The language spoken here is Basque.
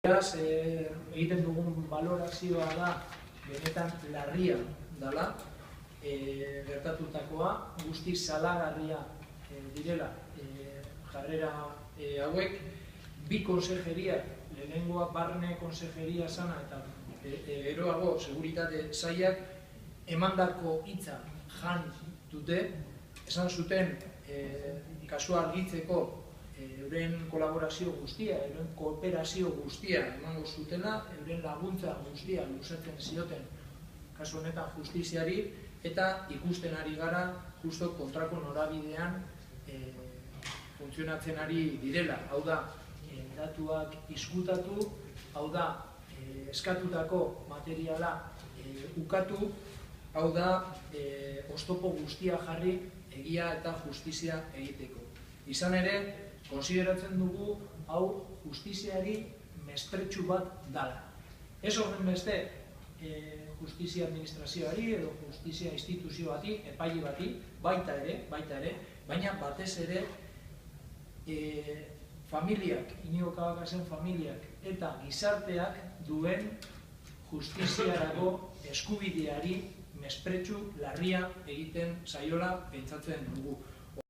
Beraz, egiten dugun balorazioa da benetan larria dela, gertatutakoa, guztiz salagarria direla jarrera hauek. Bi konsejeriak, lehenengoa barne konsejeria zana eta geroago seguritate sailak emandako hitza jan dute, esan zuten kasua argitzeko euren kolaborazio guztia, euren kooperazio guztia emango zutela, euren laguntza guztia luzatzen zioten kasu honetan justiziari, eta ikusten ari gara justo kontrako norabidean funtzionatzen ari direla. Hau da, datuak izkutatu, hau da, eskatutako materiala ukatu, hau da, oztopo guztia jarri egia eta justizia egiteko. Izan ere, konsideratzen dugu hau justiziari mespretxu bat dala. Ez horren beste justizia administrazioari edo justizia instituzio bati, epaile bati, baita ere, baina batez ere familiak, Iñigo Cabacasen familiak eta gizarteak duen justiziarako eskubideari mespretxu larria egiten zaiola pentsatzen dugu.